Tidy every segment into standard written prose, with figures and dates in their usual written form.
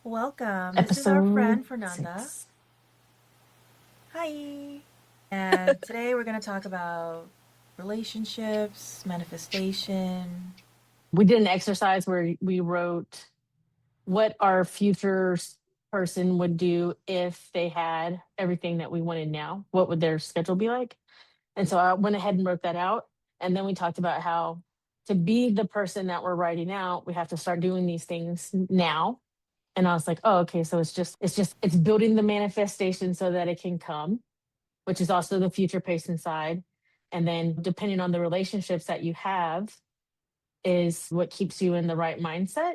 Welcome. This is our Episode friend Fernanda. 6. Hi. And today we're going to talk about relationships, manifestation. We did an exercise where we wrote what our future person would do if they had everything that we wanted now. What would their schedule be like? And so I went ahead and wrote that out. And then we talked about how to be the person that we're writing out, we have to start doing these things now. And I was like, oh, okay. So it's building the manifestation so that it can come, which is also the future pacing side. And then depending on the relationships that you have, is what keeps you in the right mindset.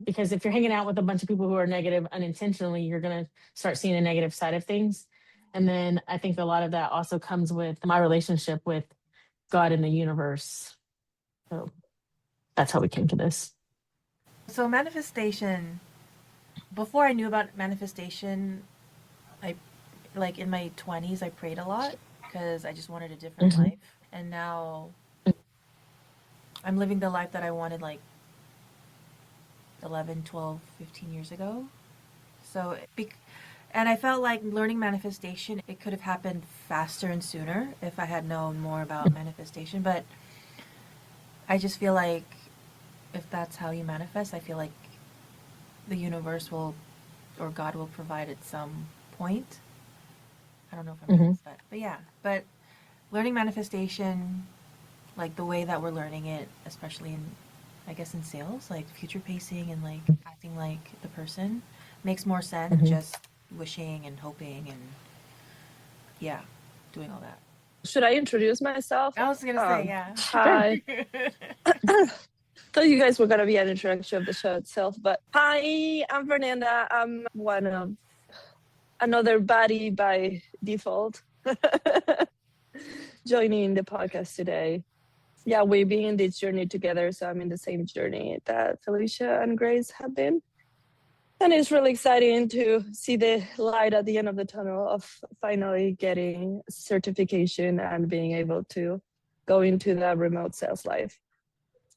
Because if you're hanging out with a bunch of people who are negative unintentionally, you're going to start seeing the negative side of things. And then I think a lot of that also comes with my relationship with God and the universe. So that's how we came to this. So, manifestation, before I knew about manifestation, I like in my 20s, I prayed a lot because I just wanted a different Mhm. life. And now I'm living the life that I wanted like 11, 12, 15 years ago. So, and I felt like learning manifestation, it could have happened faster and sooner if I had known more about manifestation. But I just feel like if that's how you manifest, I feel like the universe will or God will provide at some point. I don't know if I'm making Mhm. sense, but yeah. But learning manifestation, like the way that we're learning it, especially in, I guess, in sales, like future pacing and like acting like the person, makes more sense than Mhm. just wishing and hoping and yeah, doing all that. Should I introduce myself? I was gonna say, yeah. Sure. Hi. Thought you guys were gonna be an introduction of the show itself, but hi, I'm Fernanda. I'm one of another body by default. Joining the podcast today. Yeah, we've been in this journey together, so I'm in the same journey that Felicia and Grace have been. And it's really exciting to see the light at the end of the tunnel of finally getting certification and being able to go into that remote sales life.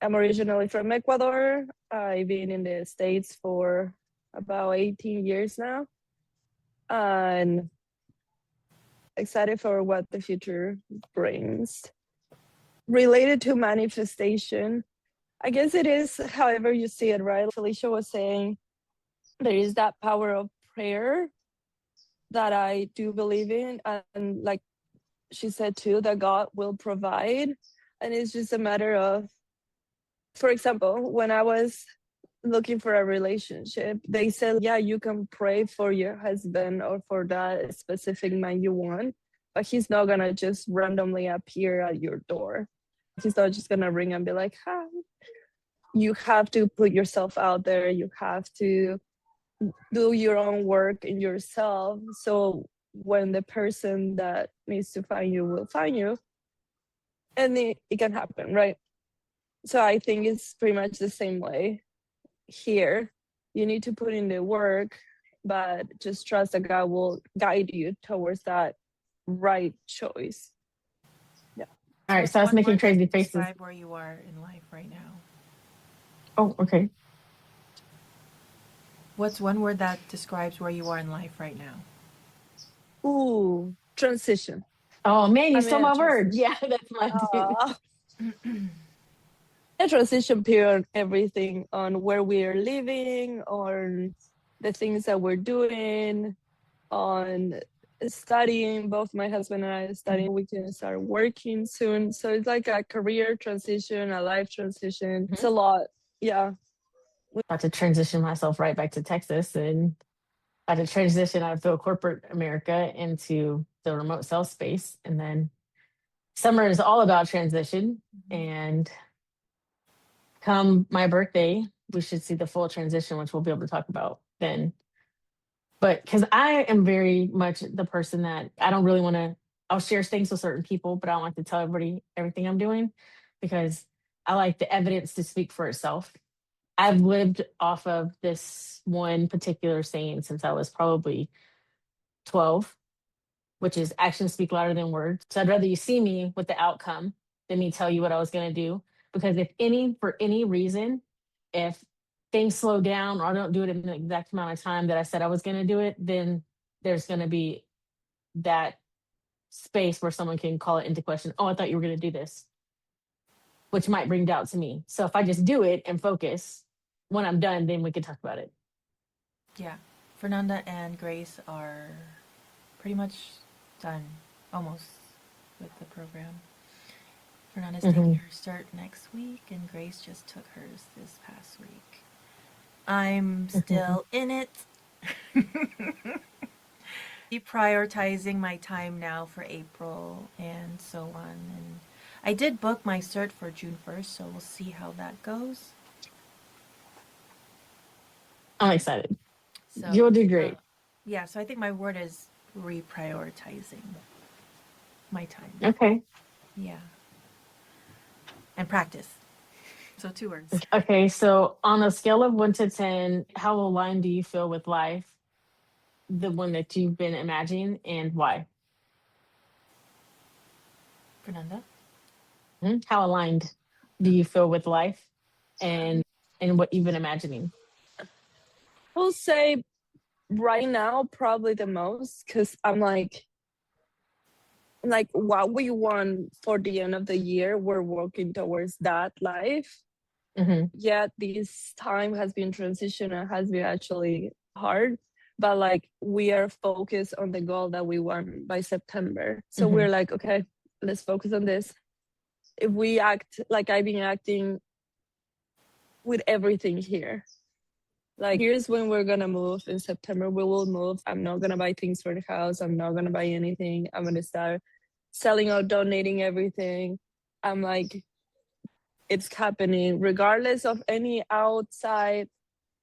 I'm originally from Ecuador. I've been in the States for about 18 years now. And excited for what the future brings. Related to manifestation, I guess it is however you see it, right? Felicia was saying there is that power of prayer that I do believe in. And like she said too, that God will provide. And it's just a matter of, for example, when I was looking for a relationship, they said, yeah, you can pray for your husband or for that specific man you want, but he's not gonna just randomly appear at your door. He's not just gonna ring and be like, hi. You have to put yourself out there. You have to do your own work in yourself. So when the person that needs to find you will find you, and it can happen, right? So I think it's pretty much the same way here. You need to put in the work, but just trust that God will guide you towards that right choice. Yeah. All right. What's So I was one making word that crazy could faces. describe where you are in life right now? Oh, okay. What's one word that describes where you are in life right now? Ooh, transition. Oh, man, you I'm stole in a my word. transition. Yeah, that's mine too. Uh, a transition period, everything on where we're living, on the things that we're doing, on studying. Both my husband and I are studying. We can start working soon. So it's like a career transition, a life transition. It's a lot. Yeah. About to transition myself right back to Texas and had to transition out of the corporate America into the remote sales space. And then summer is all about transition. Mm-hmm. And come my birthday, we should see the full transition, which we'll be able to talk about then. But because I am very much the person that I don't really want to, I'll share things with certain people, but I don't like to tell everybody everything I'm doing because I like the evidence to speak for itself. I've lived off of this one particular saying since I was probably 12, which is actions speak louder than words. So I'd rather you see me with the outcome than me tell you what I was going to do. Because if any, for any reason, if things slow down or I don't do it in the exact amount of time that I said I was going to do it, then there's going to be that space where someone can call it into question. Oh, I thought you were going to do this, which might bring doubt to me. So if I just do it and focus, when I'm done, then we can talk about it. Yeah. Fernanda and Grace are pretty much done almost with the program. Fernanda's taking her cert next week, and Grace just took hers this past week. I'm still in it. Prioritizing my time now for April and so on. And I did book my cert for June 1st, so we'll see how that goes. I'm excited. So You'll do great. yeah, so I think my word is reprioritizing my time. Okay. Yeah. And practice. So 2 words. Okay. So on a scale of 1 to 10, how aligned do you feel with life? The one that you've been imagining, and why? Fernanda? How aligned do you feel with life and what you've been imagining? I'll say right now probably the most, because I'm like what we want for the end of the year, we're working towards that life. Yet this time has been transition and has been actually hard, but like we are focused on the goal that we want by September. So we're like, okay, let's focus on this. If we act like I've been acting with everything here, like here's when we're gonna move in September, we will move. I'm not gonna buy things for the house. I'm not gonna buy anything. I'm gonna start selling or donating everything. I'm like, it's happening regardless of any outside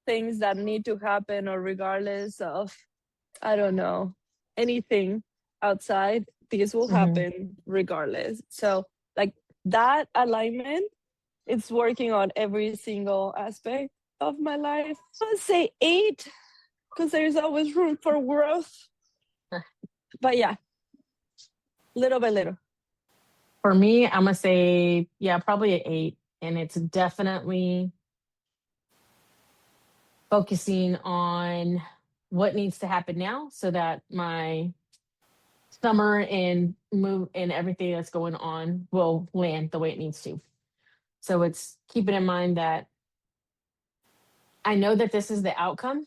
things that need to happen, or regardless of, I don't know, anything outside, this will happen regardless. So like that alignment, it's working on every single aspect of my life. I'd say 8, because there's always room for growth. But yeah, little by little. For me, I'm gonna say, yeah, probably an 8. And it's definitely focusing on what needs to happen now so that my summer and move and everything that's going on will land the way it needs to. So it's keeping in mind that I know that this is the outcome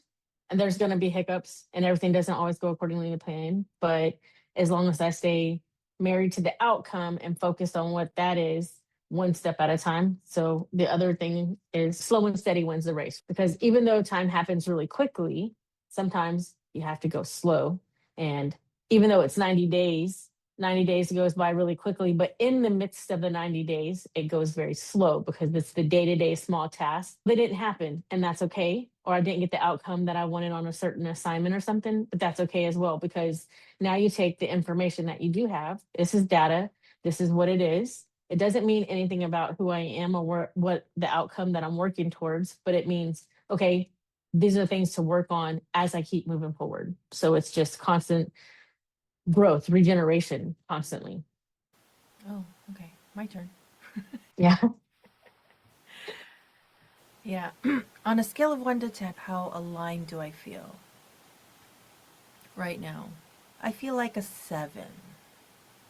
and there's going to be hiccups and everything doesn't always go accordingly to plan. But as long as I stay married to the outcome and focused on what that is, one step at a time. So the other thing is slow and steady wins the race, because even though time happens really quickly, sometimes you have to go slow. And even though it's 90 days, 90 days goes by really quickly, but in the midst of the 90 days, it goes very slow because it's the day-to-day small tasks. They didn't happen, and that's okay. Or I didn't get the outcome that I wanted on a certain assignment or something, but that's okay as well, because now you take the information that you do have. This is data. This is what it is. It doesn't mean anything about who I am or what the outcome that I'm working towards, but it means, okay, these are things to work on as I keep moving forward. So it's just constant growth, regeneration constantly. Oh, okay. My turn. Yeah. Yeah. On a scale of 1 to 10, how aligned do I feel right now? I feel like a 7,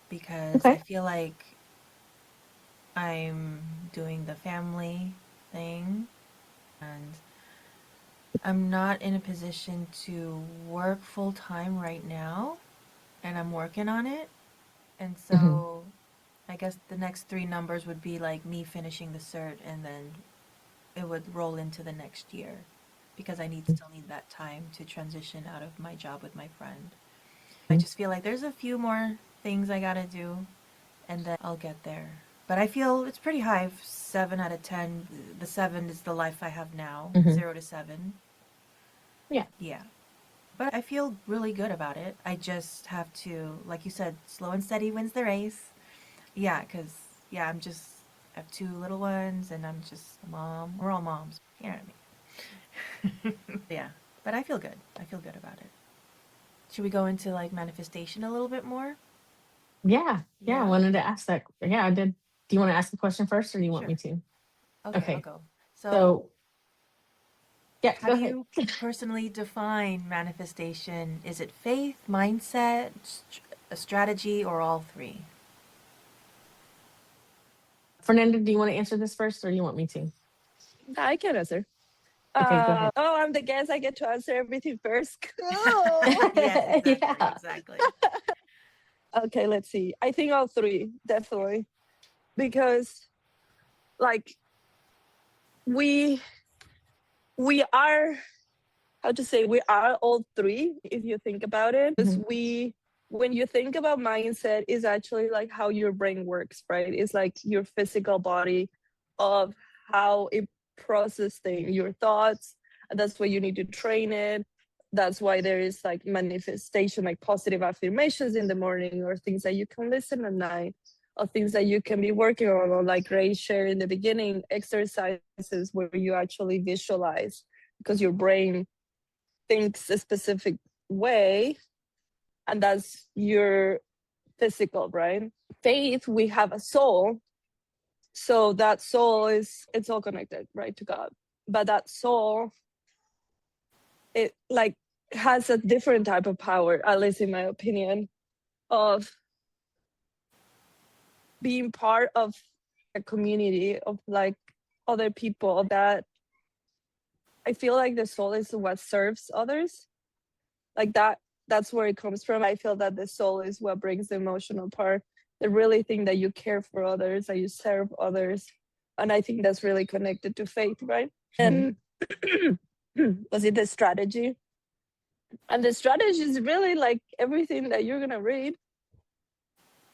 because I feel like I'm doing the family thing and I'm not in a position to work full time right now, and I'm working on it. And so I guess the next 3 numbers would be like me finishing the cert, and then it would roll into the next year, because I still need that time to transition out of my job with my friend. I just feel like there's a few more things I gotta do, and then I'll get there. But I feel it's pretty high, 7 out of 10. The 7 is the life I have now, 0 to 7. Yeah. Yeah. But I feel really good about it. I just have to, like you said, slow and steady wins the race. Yeah, because, yeah, I have 2 little ones, and I'm just a mom. We're all moms. You know what I mean? Yeah. But I feel good. I feel good about it. Should we go into like manifestation a little bit more? Yeah. I Yeah. wanted to ask that. Yeah, I did. Do you want to ask the question first, or do you want Sure. me to? Okay, I'll Okay. go. So Yeah, How go do ahead. you personally define manifestation? Is it faith, mindset, a strategy, or all three? Fernanda, do you want to answer this first or do you want me to? I can answer. Okay, go ahead. Oh, I'm the guest. I get to answer everything first. Cool. Yes, exactly, Yeah. exactly. Okay, let's see. I think all three, definitely. Because like we are, how to say, we are all three if you think about it. Because Mhm. when you think about mindset, is actually like how your brain works, right? It's like your physical body of how it processes things, your thoughts, and that's why you need to train it. That's why there is like manifestation, like positive affirmations in the morning, or things that you can listen at night, or things that you can be working on, or like Ray shared in the beginning, exercises where you actually visualize, because your brain thinks a specific way, and that's your physical, right? Faith, we have a soul, so that soul is, it's all connected, right, to God. But that soul, it like has a different type of power, at least in my opinion, of being part of a community of like other people. That I feel like the soul is what serves others, like that's where it comes from. I feel that the soul is what brings the emotional part, the really thing that you care for others, that you serve others. And I think that's really connected to faith, right? And was it the strategy? And the strategy is really like everything that you're gonna read.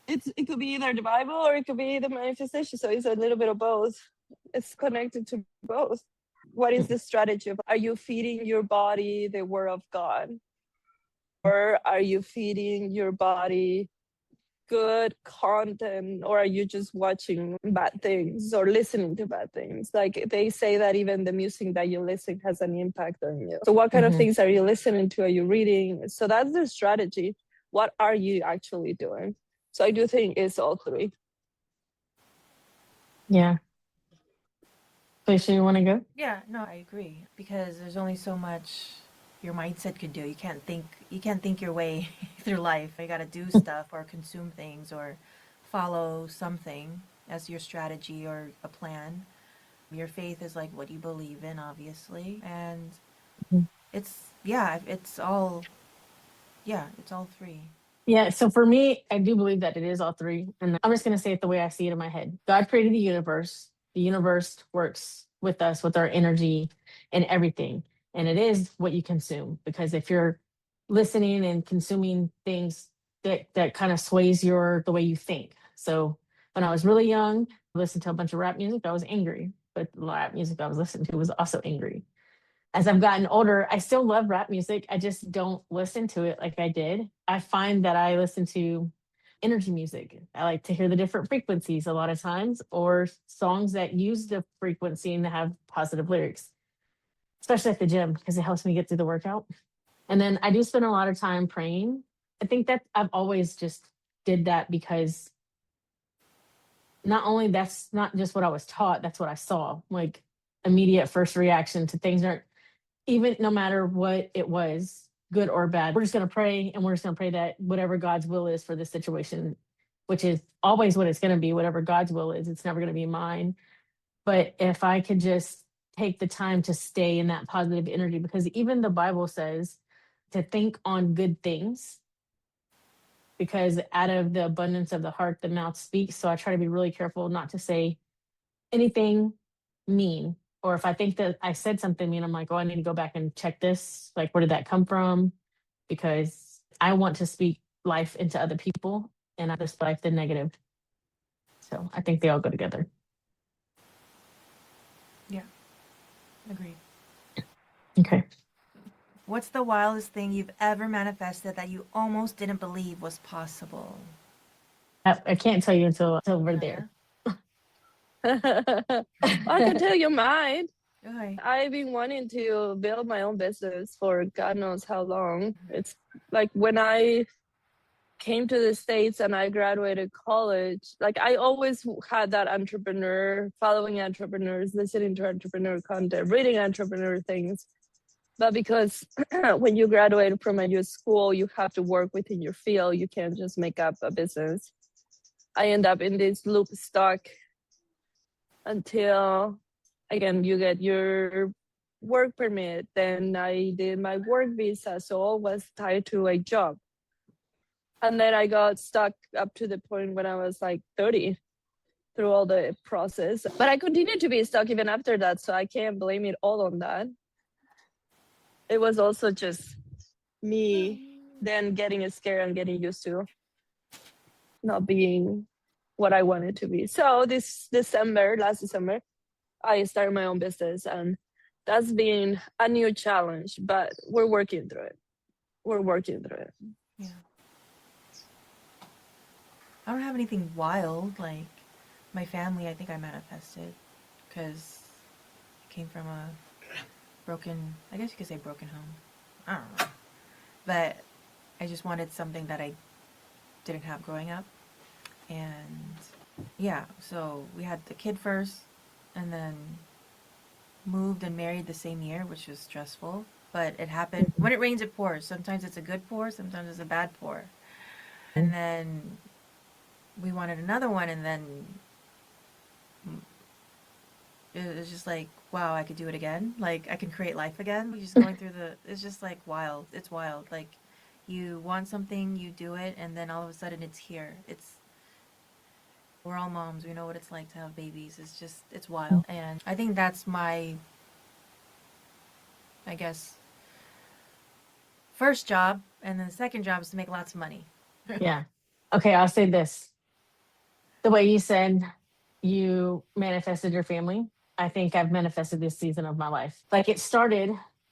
It could be either the Bible or it could be the manifestation. So it's a little bit of both. It's connected to both. What is the strategy? Are you feeding your body the word of God? Or are you feeding your body good content, or are you just watching bad things or listening to bad things? Like they say that even the music that you listen has an impact on you. So what kind of things are you listening to? Are you reading? So that's the strategy. What are you actually doing? So I do think it's all three. Yeah. Felicia, you want to go? Yeah, no, I agree because there's only so much your mindset could do. You can't think your way through life. You got to do stuff or consume things or follow something as your strategy or a plan. Your faith is like what you believe in, obviously. And Mhm. it's all three. Yeah, so for me, I do believe that it is all three. And I'm just going to say it the way I see it in my head. God created the universe. The universe works with us, with our energy and everything. And it is what you consume. Because if you're listening and consuming things that kind of sways the way you think. So when I was really young, I listened to a bunch of rap music, I was angry. But the rap music I was listening to was also angry. As I've gotten older, I still love rap music. I just don't listen to it like I did. I find that I listen to energy music. I like to hear the different frequencies a lot of times, or songs that use the frequency and have positive lyrics, especially at the gym because it helps me get through the workout. And then I do spend a lot of time praying. I think that I've always just did that because not only that's not just what I was taught, that's what I saw. Like immediate first reaction to things aren't, even no matter what it was, good or bad, we're just going to pray, and we're just going to pray that whatever God's will is for this situation, which is always what it's going to be, whatever God's will is, it's never going to be mine. But if I could just take the time to stay in that positive energy, because even the Bible says to think on good things, because out of the abundance of the heart, the mouth speaks. So I try to be really careful not to say anything mean. Or if I think that I said something mean, I'm like, oh, I need to go back and check this. Like, where did that come from? Because I want to speak life into other people and not just life the negative. So I think they all go together. Yeah, agreed. Okay. What's the wildest thing you've ever manifested that you almost didn't believe was possible? I can't tell you until we're there. Fernanda? I can tell you mine. Okay. I've been wanting to build my own business for God knows how long. It's like when I came to the States and I graduated college, like I always had that entrepreneur, following entrepreneurs, listening to entrepreneur content, reading entrepreneur things. But because when you graduate from a new school, you have to work within your field. You can't just make up a business. I end up in this loop stuck until, again, you get your work permit. Then I did my work visa, so all was tied to a job. And then I got stuck up to the point when I was like 30 through all the process. But I continued to be stuck even after that, so I can't blame it all on that. It was also just me then getting scared and getting used to not being what I wanted to be. So last December, I started my own business, and that's been a new challenge, but we're working through it. Yeah. I don't have anything wild. Like, my family, I think I manifested because I came from a broken, I guess you could say broken home. I don't know. But I just wanted something that I didn't have growing up. And yeah, so we had the kid first and then moved and married the same year, which was stressful. But it happened. When it rains, it pours. Sometimes it's a good pour, sometimes it's a bad pour. And then we wanted another one, and then it was just like, wow, I could do it again. Like, I can create life again. Just going through it's just like wild. It's wild. Like, you want something, you do it, and then all of a sudden it's here. We're all moms. We know what it's like to have babies. It's wild. And I think that's my, I guess, first job. And then the second job is to make lots of money. Yeah. Okay, I'll say this. The way you said you manifested your family, I think I've manifested this season of my life. Like, it started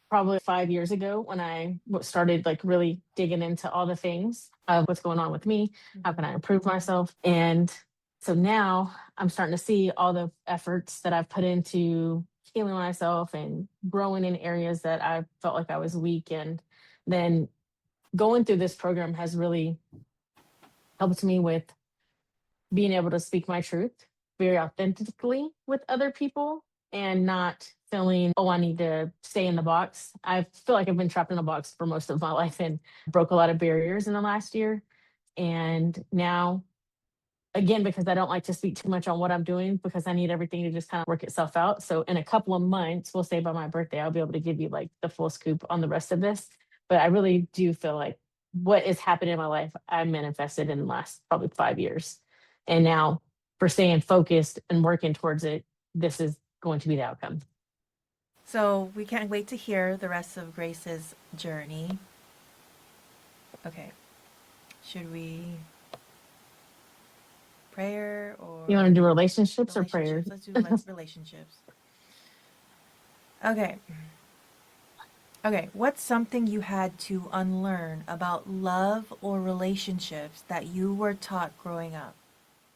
probably 5 years ago when I started like really digging into all the things of what's going on with me. How can I improve myself? And so now I'm starting to see all the efforts that I've put into healing myself and growing in areas that I felt like I was weak. And then going through this program has really helped me with being able to speak my truth very authentically with other people and not feeling, oh, I need to stay in the box. I feel like I've been trapped in a box for most of my life and broke a lot of barriers in the last year. And now, again, because I don't like to speak too much on what I'm doing because I need everything to just kind of work itself out. So in a couple of months, we'll say by my birthday, I'll be able to give you like the full scoop on the rest of this. But I really do feel like what is happening in my life, I manifested in the last probably 5 years. And now for staying focused and working towards it, this is going to be the outcome. So we can't wait to hear the rest of Grace's journey. Okay. Should we prayer or You want to do relationships or prayers? Let's do relationships. Okay. Okay, what's something you had to unlearn about love or relationships that you were taught growing up?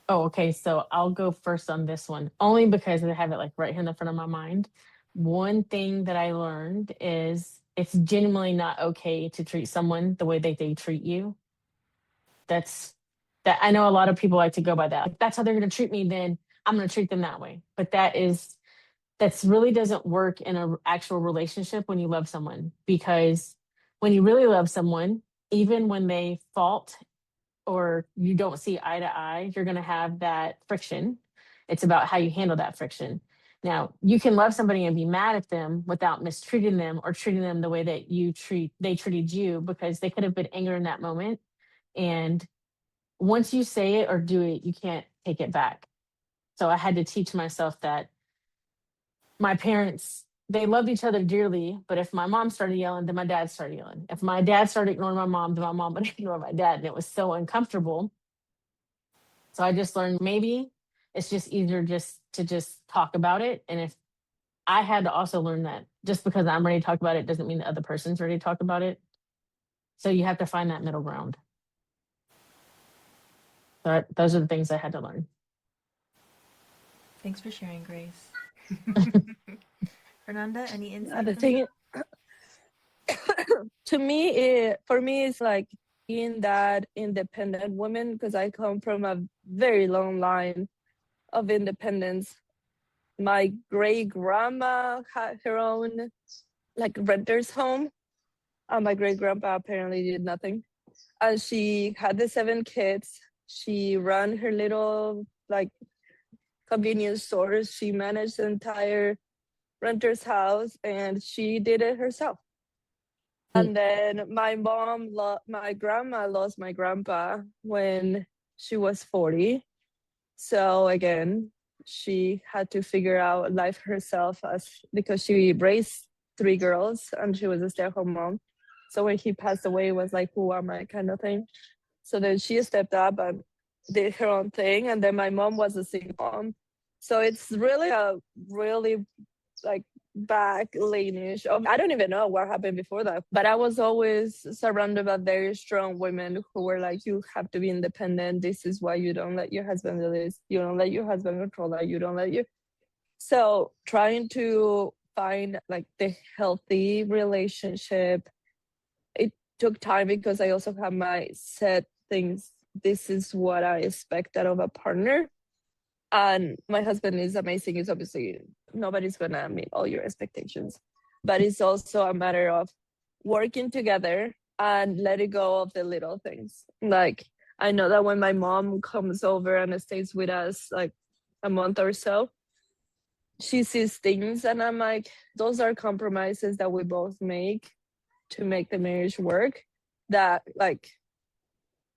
Oh, okay. So I'll go first on this one, only because I have it like right here in the front of my mind. One thing that I learned is it's genuinely not okay to treat someone the way that they treat you. That's that I know a lot of people like to go by that. Like, that's how they're going to treat me, then I'm going to treat them that way. But that's really doesn't work in an actual relationship when you love someone, because when you really love someone, even when they fault or you don't see eye to eye, you're going to have that friction. It's about how you handle that friction. Now, you can love somebody and be mad at them without mistreating them or treating them the way that they treated you, because they could have been angry in that moment. And once you say it or do it, you can't take it back. So I had to teach myself that my parents, they loved each other dearly, but if my mom started yelling, then my dad started yelling. If my dad started ignoring my mom, then my mom would ignore my dad. And it was so uncomfortable. So I just learned maybe it's just easier to talk about it. And if I had to also learn that just because I'm ready to talk about it doesn't mean the other person's ready to talk about it. So you have to find that middle ground. So those are the things I had to learn. Thanks for sharing, Grace. Fernanda, any insight? The thing for me, it's like being that independent woman, because I come from a very long line of independence. My great grandma had her own like renter's home. My great grandpa apparently did nothing. And she had the 7 kids. She ran her little like convenience stores. She managed the entire renter's house, and she did it herself. And then my grandma lost my grandpa when she was 40. So again, she had to figure out life herself because she raised 3 girls and she was a stay-at-home mom. So when he passed away, it was like, who am I kind of thing. So then she stepped up and did her own thing. And then my mom was a single mom. So it's really a really like back lineage of, I don't even know what happened before that, but I was always surrounded by very strong women who were like, you have to be independent. This is why you don't let your husband do this. You don't let your husband control that. You don't let you. So trying to find like the healthy relationship, it took time because I also have my set things. This is what I expect out of a partner. And my husband is amazing. It's obviously nobody's gonna meet all your expectations, but it's also a matter of working together and letting go of the little things. Like I know that when my mom comes over and stays with us like a month or so, she sees things and I'm like, those are compromises that we both make to make the marriage work, that like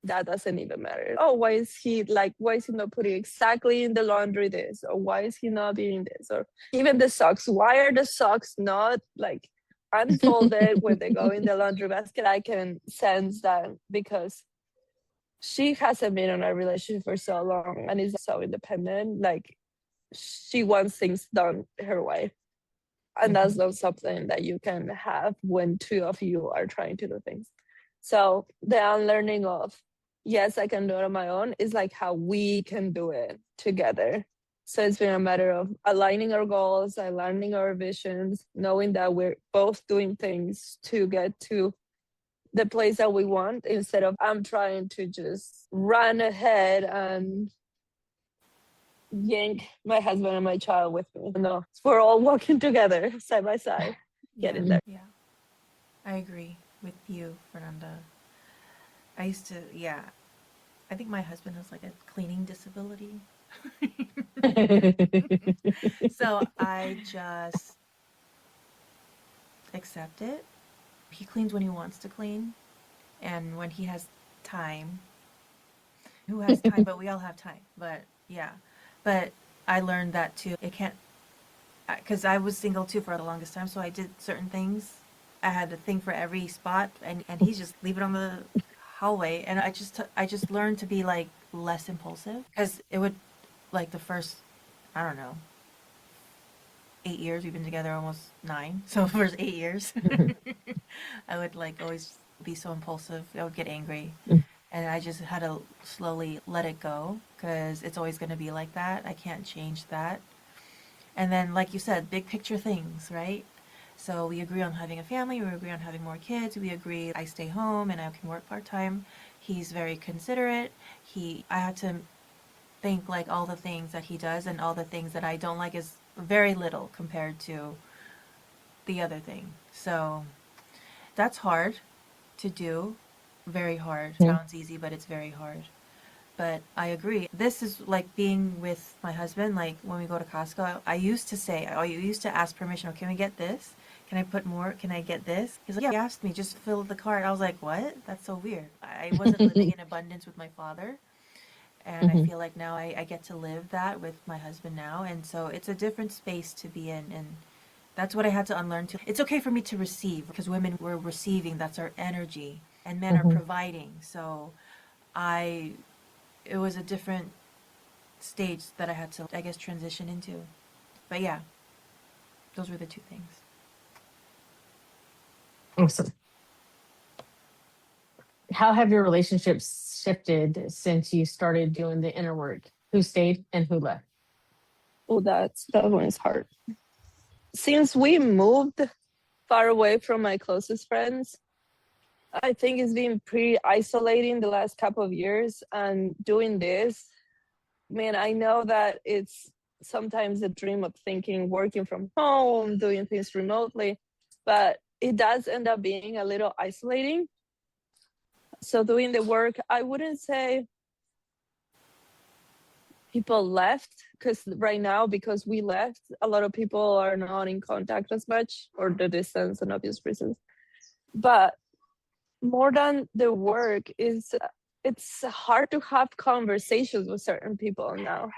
that doesn't even matter. Oh, why is he not putting exactly in the laundry this? Or why is he not doing this? Or even the socks, why are the socks not like unfolded when they go in the laundry basket? I can sense that because she hasn't been in a relationship for so long and is so independent. Like she wants things done her way. And that's not something that you can have when 2 of you are trying to do things. So the unlearning of, yes, I can do it on my own is like how we can do it together. So it's been a matter of aligning our goals, aligning our visions, knowing that we're both doing things to get to the place that we want, instead of I'm trying to just run ahead and yank my husband and my child with me. No, we're all walking together side by side, getting there. Yeah. I agree with you, Fernanda. I used to, yeah. I think my husband has like a cleaning disability. So I just accept it. He cleans when he wants to clean and when he has time. Who has time? But we all have time. But yeah. But I learned that too. It can't, because I was single too for the longest time. So I did certain things. I had a thing for every spot, and he's just leave it on the hallway. And I just learned to be like less impulsive, because it would, like the first, I don't know, 8 years, we've been together almost 9. So the first 8 years, I would like always be so impulsive. I would get angry. And I just had to slowly let it go, because it's always going to be like that. I can't change that. And then, like you said, big picture things, right? So we agree on having a family, we agree on having more kids, we agree I stay home and I can work part-time. He's very considerate. I had to think like all the things that he does and all the things that I don't like is very little compared to the other thing. So that's hard to do. Very hard. Sounds easy, but it's very hard. But I agree. This is like being with my husband. Like when we go to Costco, I used to say, I used to ask permission. Oh, can we get this? Can I put more? Can I get this? He's like, yeah, he asked me, just fill the cart. I was like, what? That's so weird. I wasn't living in abundance with my father. And I feel like now I get to live that with my husband now. And so it's a different space to be in. And that's what I had to unlearn too. It's okay for me to receive, because women were receiving. That's our energy. And men are providing. So it was a different stage that I had to, I guess, transition into. But yeah, those were the 2 things. Awesome. How have your relationships shifted since you started doing the inner work? Who stayed and who left? Oh, that one is hard. Since we moved far away from my closest friends, I think it's been pretty isolating the last couple of years. And doing this, man, I know that it's sometimes a dream of thinking, working from home, doing things remotely. but it does end up being a little isolating. So doing the work, I wouldn't say people left, because right now, because we left, a lot of people are not in contact as much, or the distance and obvious reasons. But more than the work is, it's hard to have conversations with certain people now,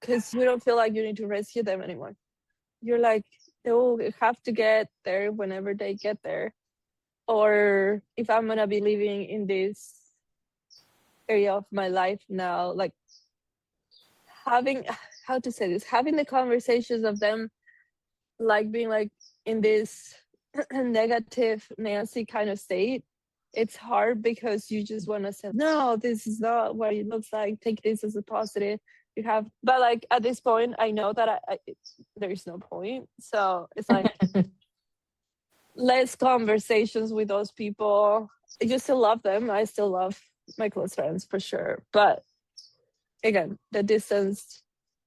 because you don't feel like you need to rescue them anymore. You're like, they'll have to get there whenever they get there. Or if I'm gonna be living in this area of my life now, like having, how to say this, having the conversations of them like being like in this negative Nancy kind of state, it's hard, because you just want to say, no, this is not what it looks like, take this as a positive. You have, but like at this point I know that there's no point, so it's like less conversations with those people. You still love them, I still love my close friends for sure, but again, the distance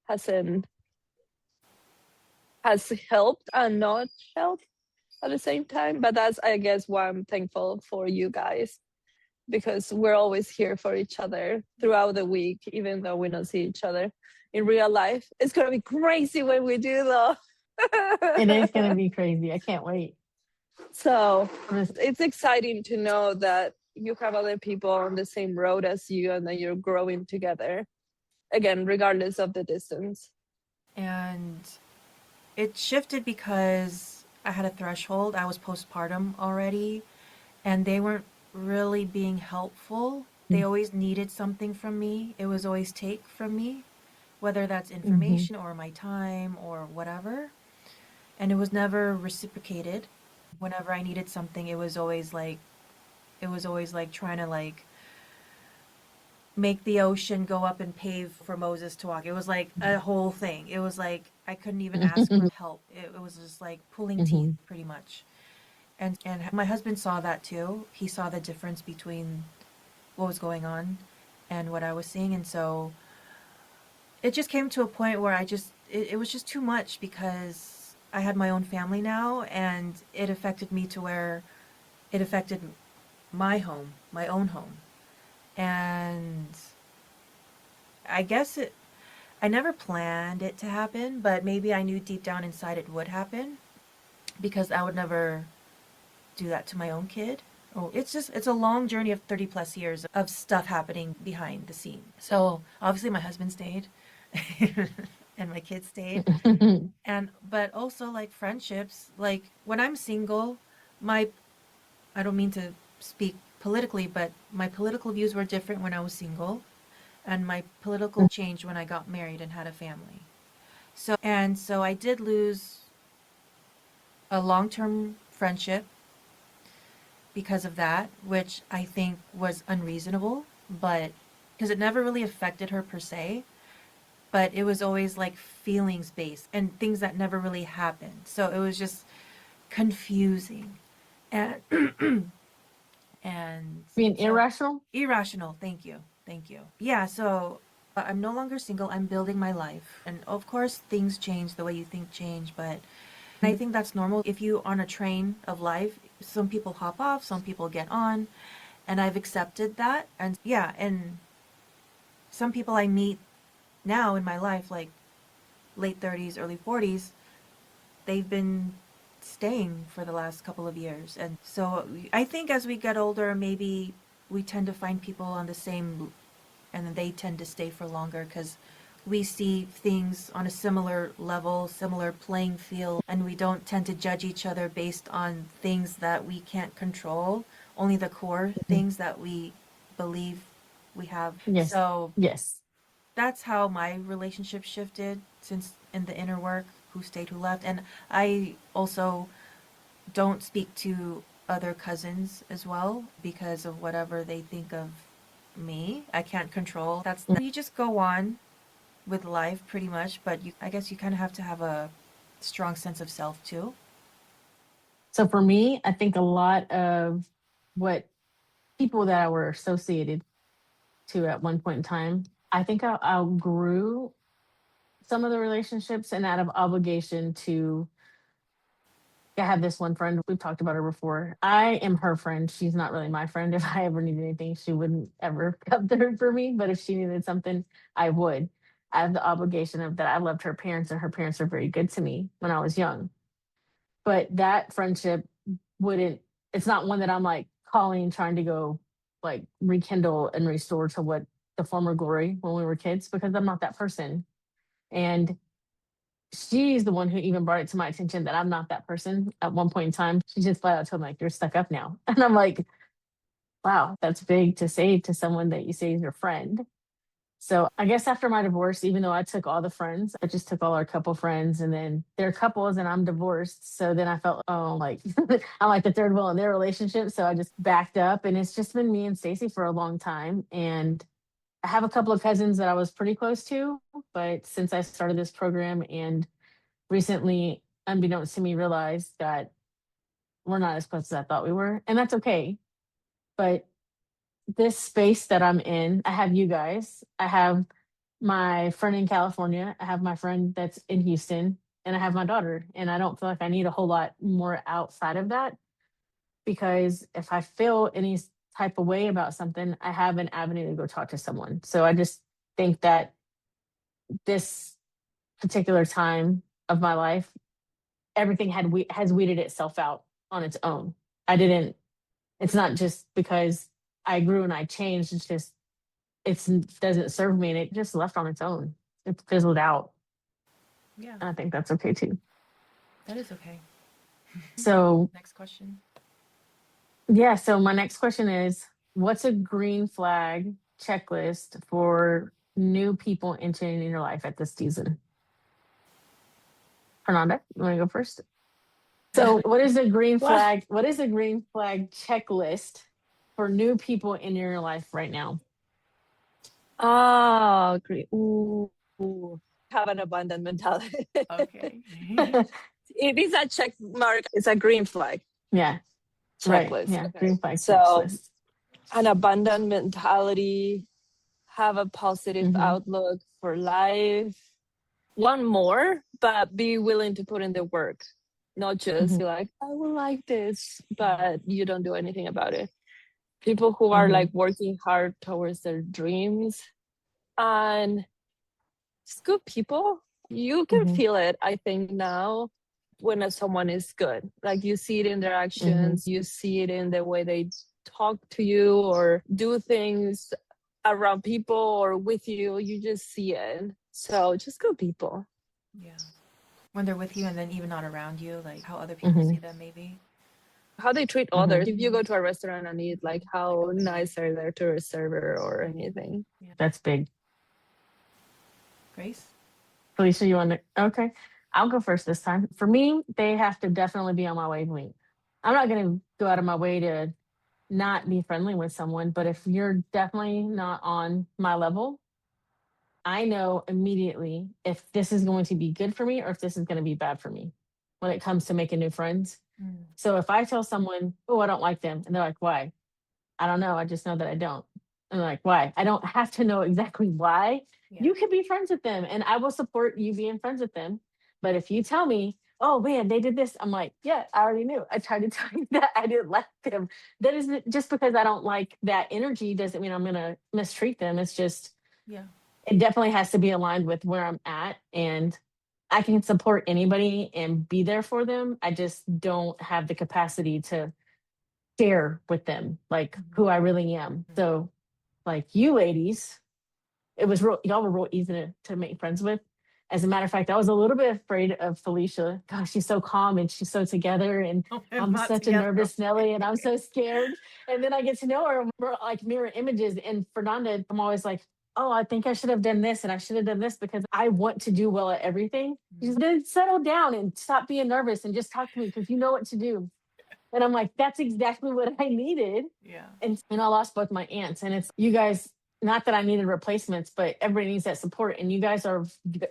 has helped and not helped at the same time. But that's, I guess, why I'm thankful for you guys, because we're always here for each other throughout the week, even though we don't see each other in real life. It's gonna be crazy when we do, though. It is going to be crazy. I can't wait. So it's exciting to know that you have other people on the same road as you, and that you're growing together, again, regardless of the distance. And it shifted because I had a threshold. I was postpartum already, and they weren't really being helpful. They always needed something from me. It was always take from me, whether that's information or my time or whatever. And it was never reciprocated. Whenever I needed something, it was always like trying to like make the ocean go up and pave for Moses to walk. It was like a whole thing. It was like I couldn't even ask for help. It was just like pulling teeth pretty much. And my husband saw that too. He saw the difference between what was going on and what I was seeing, and so it just came to a point where it was just too much, because I had my own family now, and it affected me to where it affected my home, my own home. And I guess I never planned it to happen, but maybe I knew deep down inside it would happen, because I would never do that to my own kid. Oh, it's a long journey of 30 plus years of stuff happening behind the scene. So obviously my husband stayed and my kids stayed. And but also like friendships, like when I'm single, my I don't mean to speak politically, but my political views were different when I was single, and my political changed when I got married and had a family. So I did lose a long-term friendship because of that, which I think was unreasonable, but because it never really affected her per se, but it was always like feelings based and things that never really happened. So it was just confusing and and Being so irrational? irrational. Thank you. Thank you. Yeah, so I'm no longer single. I'm building my life. And of course, things change, the way you think change, but I think that's normal. If you on a train of life, some people hop off, some people get on, and I've accepted that. And yeah, and some people I meet now in my life, like late 30s, early 40s, they've been staying for the last couple of years. And so I think as we get older, maybe we tend to find people on the same, and then they tend to stay for longer because we see things on a similar level, similar playing field, and we don't tend to judge each other based on things that we can't control, only the core things that we believe we have. Yes. So Yes. that's how my relationship shifted since in the inner work, who stayed, who left. And I also don't speak to other cousins as well because of whatever they think of me. I can't control. That's you just go on with life pretty much, but I guess you kind of have to have a strong sense of self too. So for me, I think a lot of what people that I were associated to at one point in time, I think I outgrew some of the relationships, and out of obligation to I have this one friend. We've talked about her before. I am her friend. She's not really my friend. If I ever needed anything, she wouldn't ever come there for me. But if she needed something, I would. I have the obligation of that. I loved her parents, and her parents are very good to me when I was young. But that friendship wouldn't, it's not one that I'm like calling, trying to go like rekindle and restore to what the former glory when we were kids, because I'm not that person. And she's the one who even brought it to my attention that I'm not that person at one point in time. She just flat out told me, like, you're stuck up now. And I'm like, wow, that's big to say to someone that you say is your friend. So I guess after my divorce, even though I took all the friends, I just took all our couple friends, and then they're couples and I'm divorced. So then I felt, oh, like I'm like the third wheel in their relationship. So I just backed up, and it's just been me and Stacy for a long time. And I have a couple of cousins that I was pretty close to, but since I started this program and recently, unbeknownst to me, realized that we're not as close as I thought we were. And that's okay. But this space that I'm in, I have you guys, I have my friend in California, I have my friend that's in Houston, and I have my daughter. And I don't feel like I need a whole lot more outside of that, because if I feel any type of way about something, I have an avenue to go talk to someone. So I just think that this particular time of my life, everything has weeded itself out on its own. I didn't, it's not just because I grew and I changed. It's just, it doesn't serve me, and it just left on its own. It fizzled out. Yeah, And I think that's okay too. that is okay. So Next question. yeah, so my next question is, what's a green flag checklist for new people entering in your life at this season? Fernanda, you want to go first? So what is a green Well, flag? What is a green flag checklist for new people in your life right now? oh, great. Ooh, have an abundant mentality. Okay. It is a check mark. It's a green flag Yeah, right. checklist. Yeah, Okay. green flag So checklist. an abundant mentality, have a positive Mm-hmm, outlook for life. One more, but be willing to put in the work. Not just mm-hmm, be like, I will like this, but you don't do anything about it. People who are mm-hmm, like working hard towards their dreams, and it's good people. You can mm-hmm, feel it, I think, now when someone is good. Like you see it in their mm-hmm. actions, you see it in the way they talk to you or do things around people or with you. You just see it. So just good people. Yeah. When they're with you and then even not around you, like how other people Mm-hmm, see them, maybe. How they treat mm-hmm. others. If you go to a restaurant and eat, like how Like, nice are they to a server or anything. yeah. That's big. Grace? Felicia, you want to? Okay, I'll go first this time. For me, they have to definitely be on my wavelength. I'm not going to go out of my way to not be friendly with someone, but if you're definitely not on my level, I know immediately if this is going to be good for me or if this is going to be bad for me when it comes to making new friends. Mm. So if I tell someone, oh, I don't like them, and they're like, why? I don't know. I just know that I don't. And they're like, why? I don't have to know exactly why. Yeah. You can be friends with them and I will support you being friends with them. But if you tell me, oh man, they did this, I'm like, yeah, I already knew. I tried to tell you that I didn't like them. That isn't just because I don't like that energy doesn't mean I'm going to mistreat them. It's just, Yeah. it definitely has to be aligned with where I'm at. And I can support anybody and be there for them. I just don't have the capacity to share with them like who I really am. So like you ladies, it was real, y'all were real easy to make friends with. As a matter of fact, I was a little bit afraid of Felicia. Gosh, she's so calm and she's so together. And Oh, I'm I'm not such a together. nervous Nelly and I'm so scared. And then I get to know her and we're like mirror images. And Fernanda, I'm always like, oh, I think I should have done this and I should have done this because I want to do well at everything. She's then settle down and stop being nervous and just talk to me because you know what to do. And I'm like, that's exactly what I needed. Yeah. And I lost both my aunts. And it's you guys, not that I needed replacements, but everybody needs that support. And you guys are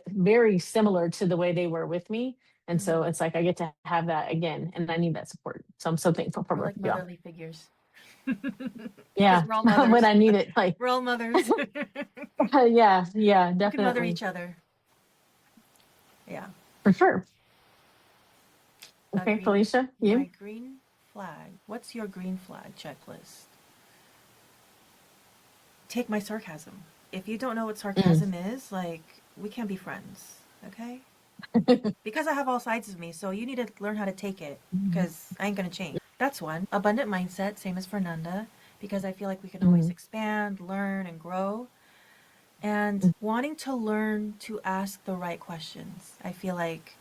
very similar to the way they were with me. And so it's like I get to have that again. And I need that support. So I'm so thankful for We're both like of y'all. motherly figures. Yeah. We're all mothers. When I need it. Like We're all mothers. yeah, We can mother definitely. each other. Yeah. For sure. Okay, Felicia, my you? green flag. What's your green flag checklist? Take my sarcasm. If you don't know what Mm. sarcasm is, like, we can't be friends, okay? Because I have all sides of me, so you need to learn how to take it, because I ain't gonna change. That's one. Abundant mindset, same as Fernanda, because I feel like we can always Mhm. expand, learn, and grow. And wanting to learn to ask the right questions. I feel like,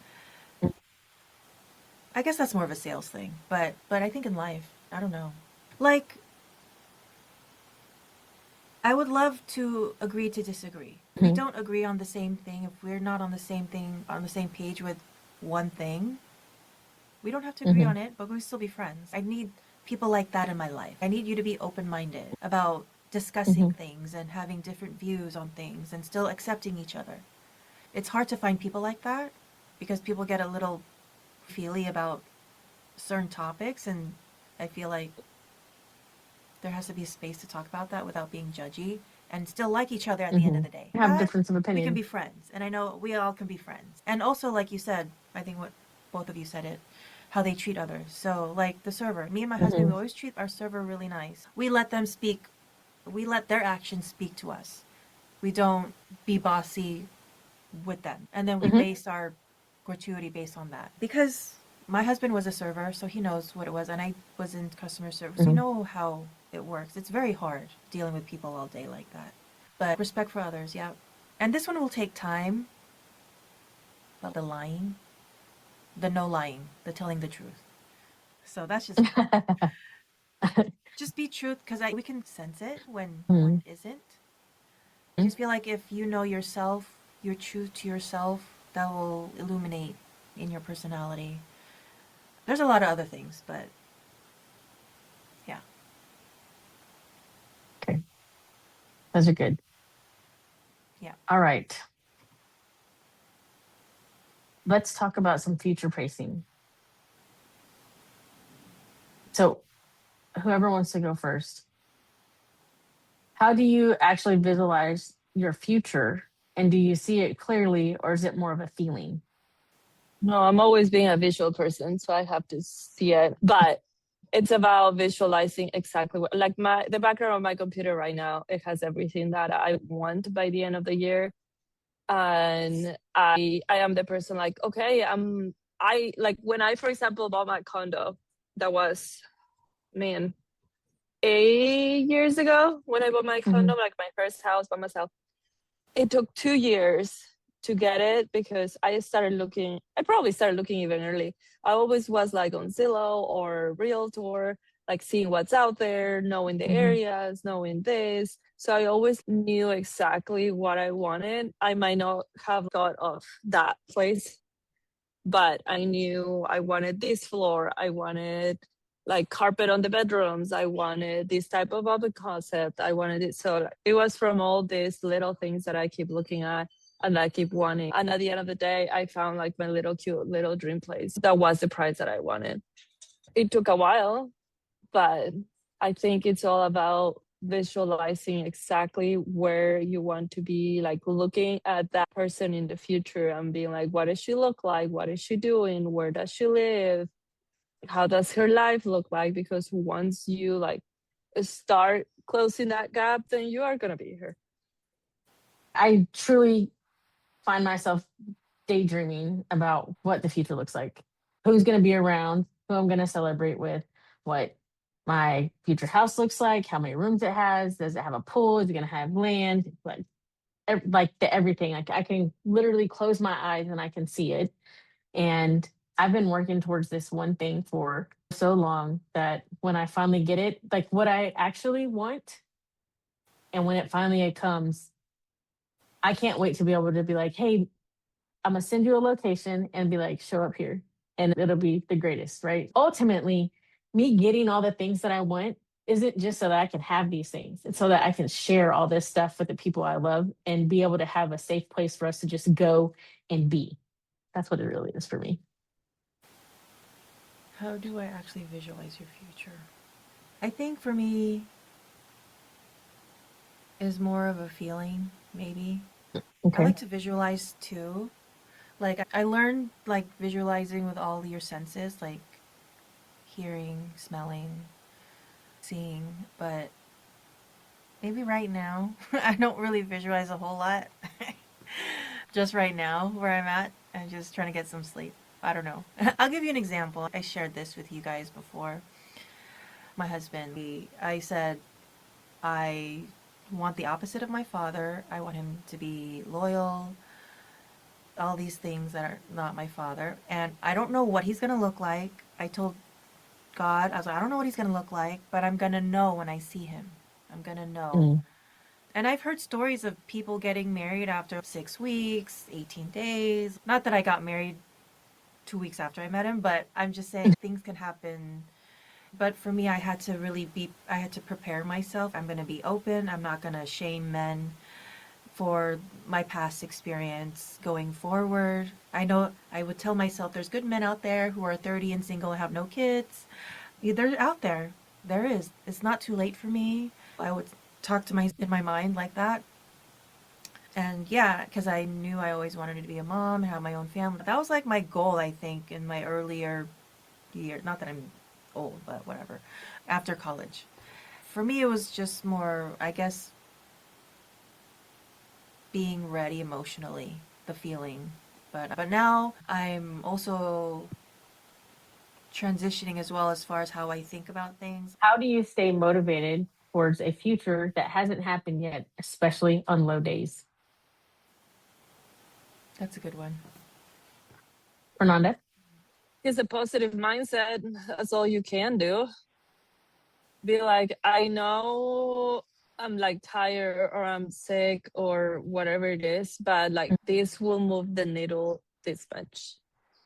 I guess that's more of a sales thing, but I think in life, I don't know. Like, I would love to agree to disagree. We Mhm. don't agree on the same thing. If we're not on the same thing, on the same page with one thing, we don't have to agree Mhm. on it, but we still be friends. I need people like that in my life. I need you to be open minded about discussing Mhm. things and having different views on things and still accepting each other. It's hard to find people like that because people get a little feely about certain topics, and I feel like there has to be a space to talk about that without being judgy and still like each other at the end of Mhm. the day. Have That difference of we can opinion. be friends, and I know we all can be friends. And also, like you said, I think what both of you said it, how they treat others. So, like the server, me and my husband, we Mhm. always treat our server really nice. We let them speak. We let their actions speak to us. We don't be bossy with them, and then we Mhm. base our gratuity based on that because my husband was a server, so he knows what it was, and I was in customer service. We Mhm. know how it works. It's very hard dealing with people all day like that. But respect for others, yeah. And this one will take time. But the lying, the no lying, the telling the truth. So that's just me. Just be truth because we can sense it when one Mhm. isn't. I just feel like if you know yourself, your truth to yourself, that will illuminate in your personality. There's a lot of other things, but yeah. Okay, those are good. Yeah. All right, let's talk about some future pacing. So, whoever wants to go first, how do you actually visualize your future? And do you see it clearly, or is it more of a feeling? No, I'm always being a visual person, so I have to see it. But it's about visualizing exactly what, like the background of my computer right now, it has everything that I want by the end of the year. And I am the person like, okay, I like when I, for example, bought my condo, that was, man, 8 years ago when I bought my Mhm. condo, like my first house by myself. It took 2 years to get it because I probably started looking even early. I always was like on Zillow or Realtor, like seeing what's out there, knowing the Mhm. areas, knowing this. So I always knew exactly what I wanted. I might not have thought of that place, but I knew I wanted this floor. I wanted like carpet on the bedrooms. I wanted this type of oven concept. I wanted it. So it was from all these little things that I keep looking at and I keep wanting. And at the end of the day, I found like my little cute little dream place. That was the price that I wanted. It took a while, but I think it's all about visualizing exactly where you want to be, like looking at that person in the future and being like, what does she look like? What is she doing? Where does she live? How does her life look like? Because once you like start closing that gap, then you are gonna be here. I truly find myself daydreaming about what the future looks like, who's going to be around, who I'm going to celebrate with, what my future house looks like, how many rooms it has, does it have a pool, is it going to have land, like the everything. Like I can literally close my eyes and I can see it. And I've been working towards this one thing for so long that when I finally get it, like what I actually want, and when it finally comes, I can't wait to be able to be like, hey, I'm gonna send you a location and be like, show up here. And it'll be the greatest, right? Ultimately, me getting all the things that I want isn't just so that I can have these things. It's so that I can share all this stuff with the people I love and be able to have a safe place for us to just go and be. That's what it really is for me. How do I actually visualize your future? I think for me is more of a feeling, maybe. I Okay. like to visualize too. Like I learned like visualizing with all your senses, like hearing, smelling, seeing, but maybe right now I don't really visualize a whole lot. Just right now where I'm at, I'm just trying to get some sleep. I don't know. I'll give you an example. I shared this with you guys before. My husband, I said I want the opposite of my father. I want him to be loyal, all these things that are not my father. And I don't know what he's going to look like. I told God, I was like, I don't know what he's going to look like, but I'm going to know when I see him. I'm going to know. Mm. And I've heard stories of people getting married after 6 weeks, 18 days. Not that I got married 2 weeks after I met him, but I'm just saying things can happen. But for me, I had to prepare myself. I'm going to be open. I'm not going to shame men for my past experience going forward. I know I would tell myself there's good men out there who are 30 and single and have no kids. Yeah, they're out there. There is. It's not too late for me. I would talk to my in my mind like that. And yeah, because I knew I always wanted to be a mom and have my own family. That was like my goal, I think, in my earlier years. Not that I'm old, but whatever. After college. For me, it was just more, I guess, being ready emotionally, the feeling. But now I'm also transitioning as well as far as how I think about things. How do you stay motivated towards a future that hasn't happened yet, especially on low days? That's a good one. Fernanda? It's a positive mindset. That's all you can do. Be like, I know I'm like tired or I'm sick or whatever it is, but like this will move the needle this much.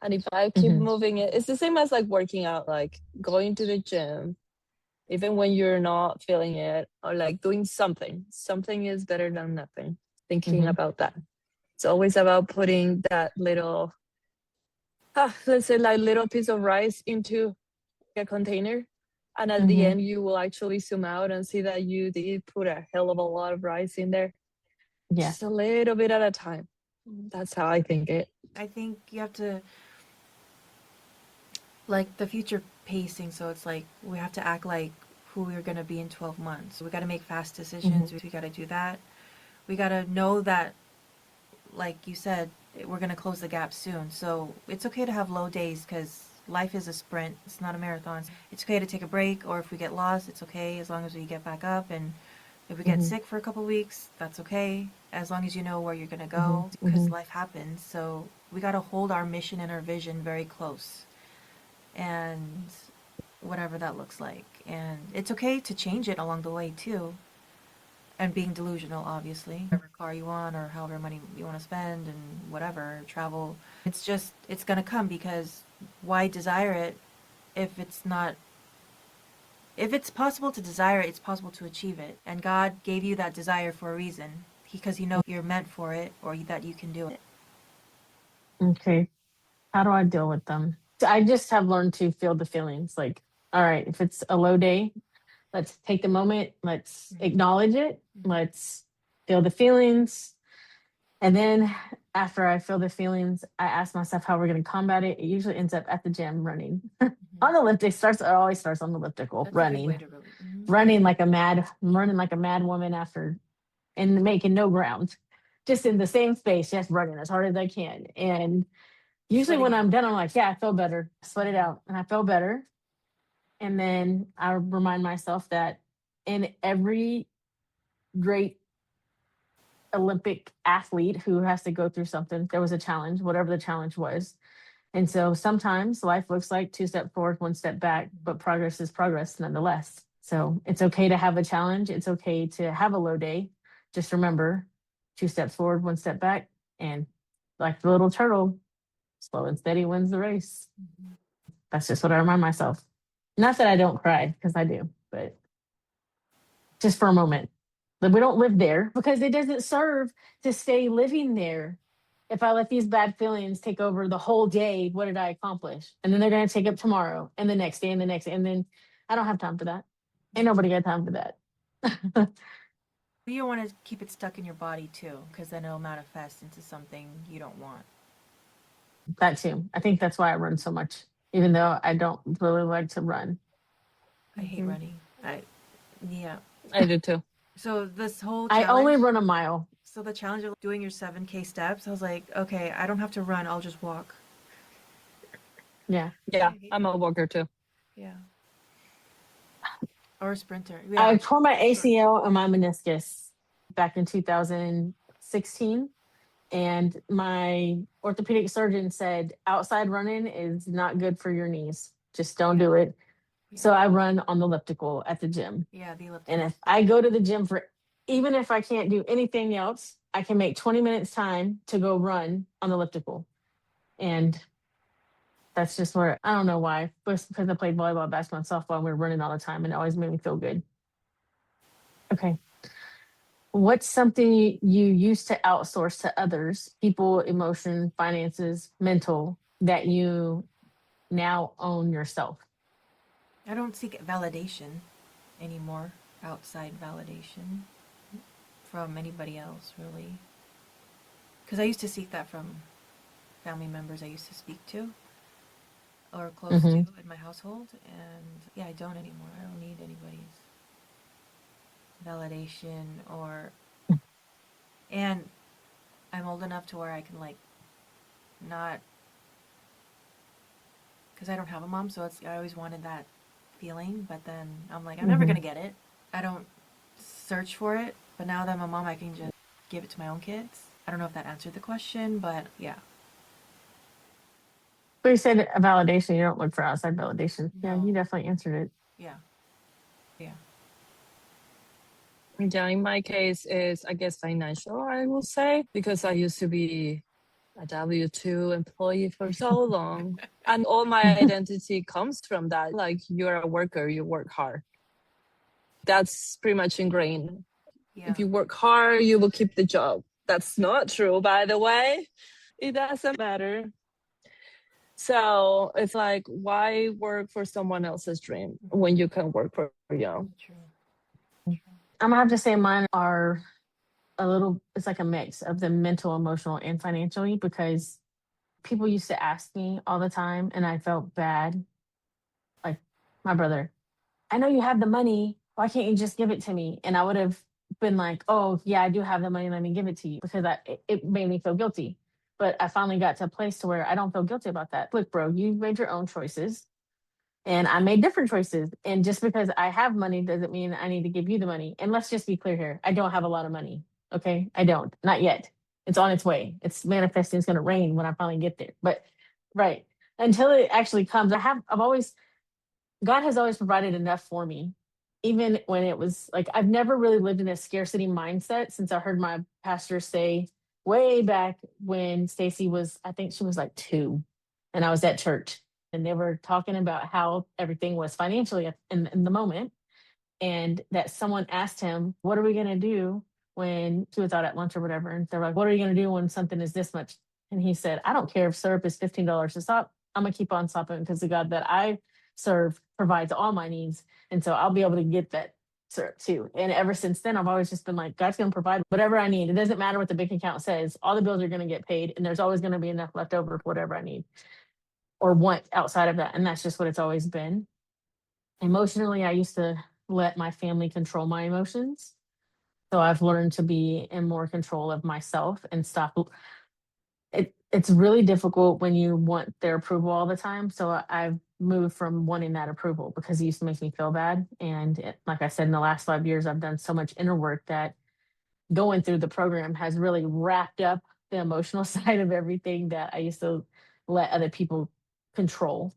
And if I keep Mm-hmm. moving it, it's the same as like working out, like going to the gym, even when you're not feeling it, or like doing something. Something is better than nothing. Thinking Mm-hmm. about that. It's always about putting that little, let's say, like little piece of rice into a container. And at the Mm-hmm. end, you will actually zoom out and see that you did put a hell of a lot of rice in there, Yeah. just a little bit at a time. That's how I think it. I think you have to, like, the future pacing, so it's like we have to act like who we're going to be in 12 months. We got to make fast decisions. Mm-hmm. We got to do that. We got to know that, like you said, we're going to close the gap soon. So it's okay to have low days because life is a sprint. It's not a marathon. It's okay to take a break, or if we get lost, it's okay as long as we get back up. And if we get Mm-hmm. sick for a couple weeks, that's okay as long as you know where you're going to go Mm-hmm. because Mm-hmm. life happens. So we got to hold our mission and our vision very close and whatever that looks like. And it's okay to change it along the way too. And being delusional, obviously. Whatever car you want or however money you want to spend and whatever, travel. It's just, it's going to come because why desire it if it's not, if it's possible to desire it, it's possible to achieve it. And God gave you that desire for a reason because He knows you're meant for it or that you can do it. Okay. How do I deal with them? I just have learned to feel the feelings. Like, all right, if it's a low day, let's take the moment, let's acknowledge it, let's feel the feelings. And then after I feel the feelings, I ask myself how we're going to combat it. It usually ends up at the gym running. On the elliptic it always starts on the elliptical, That's a good way running. to really. Running like a mad woman after and making no ground. Just in the same space, just running as hard as I can. And usually Sweating when it I'm out. done, I'm like, yeah, I feel better. Sweat it out. And I feel better. And then I remind myself that in every great Olympic athlete who has to go through something, there was a challenge, whatever the challenge was. And so sometimes life looks like 2 steps forward, 1 step back, but progress is progress nonetheless. So it's okay to have a challenge. It's okay to have a low day. Just remember 2 steps forward, 1 step back. And like the little turtle, slow and steady wins the race. That's just what I remind myself. Not that I don't cry, because I do, but just for a moment. But we don't live there because it doesn't serve to stay living there. If I let these bad feelings take over the whole day, what did I accomplish? And then they're going to take up tomorrow and the next day and the next day. And then I don't have time for that. Ain't nobody got time for that. You don't want to keep it stuck in your body too because then it'll manifest into something you don't want. That too. I think that's why I run so much, even though I don't really like to run. I hate Mhm. running. Yeah. I do too. So this whole I only challenge, run a mile. so the challenge of doing your 7K steps, I was like, okay, I don't have to run, I'll just walk. Yeah. Yeah, I hate I'm it. a walker too. Yeah. Or a sprinter. I Yeah. tore my For sure. ACL and my meniscus back in 2016. And my orthopedic surgeon said outside running is not good for your knees. Just don't Yeah. do it. Yeah. So I run on the elliptical at the gym. Yeah, the And elliptical. if I go to the gym for, even if I can't do anything else, I can make 20 minutes time to go run on the elliptical. And that's just where, I don't know why, but it's because I played volleyball, basketball, and softball, and we were running all the time, and it always made me feel good. Okay. What's something you used to outsource to others, people, emotion, finances, mental, that you now own yourself? I don't seek validation anymore, outside validation from anybody else, really. Because I used to seek that from family members I used to speak to or close to Mm-hmm. in my household. And yeah, I don't anymore. I don't need anybody's validation or. And I'm old enough to where I can, like, not. Because I don't have a mom, so I always wanted that feeling, but then I'm like, I'm never Mm-hmm. gonna get it. I don't search for it, but now that I'm a mom, I can just give it to my own kids. I don't know if that answered the question, but yeah, But you said a validation, you don't look for outside validation. Yeah, no, you definitely answered it. yeah, yeah, Yeah, in my case is I guess financial, I will say, because I used to be a W-2 employee for so long. And all my identity comes from that. Like you're a worker, you work hard. That's pretty much ingrained. yeah, If you work hard, you will keep the job. That's not true, by the way. It doesn't matter. So it's like, why work for someone else's dream when you can work for your own? true. I'm gonna have to say mine are a little, it's like a mix of the mental, emotional, and financially, because people used to ask me all the time and I felt bad. Like my brother, I know you have the money. Why can't you just give it to me? And I would have been like, oh, yeah, I do have the money. Let me give it to you, because it made me feel guilty. But I finally got to a place to where I don't feel guilty about that. Look, bro, you made your own choices and I made different choices. And just because I have money doesn't mean I need to give you the money. And let's just be clear here. I don't have a lot of money. Okay. I don't. Not yet. It's on its way. It's manifesting. It's going to rain when I finally get there. But right. Until it actually comes, I've always, God has always provided enough for me. Even when it was like, I've never really lived in a scarcity mindset since I heard my pastor say way back when Stacy was, I think she was like 2, and I was at church and they were talking about how everything was financially in the moment. And that someone asked him, what are we going to do when she was out at lunch or whatever? And they're like, what are you going to do when something is this much? And he said, I don't care if syrup is $15 to stop. I'm going to keep on stopping because the God that I serve provides all my needs. And so I'll be able to get that syrup too. And ever since then, I've always just been like, God's going to provide whatever I need. It doesn't matter what the bank account says. All the bills are going to get paid. And there's always going to be enough left over for whatever I need or want outside of that. And that's just what it's always been. Emotionally, I used to let my family control my emotions. So I've learned to be in more control of myself and stop. It's really difficult when you want their approval all the time. So I've moved from wanting that approval because it used to make me feel bad. And like I said, in the last 5 years, I've done so much inner work that going through the program has really wrapped up the emotional side of everything that I used to let other people control.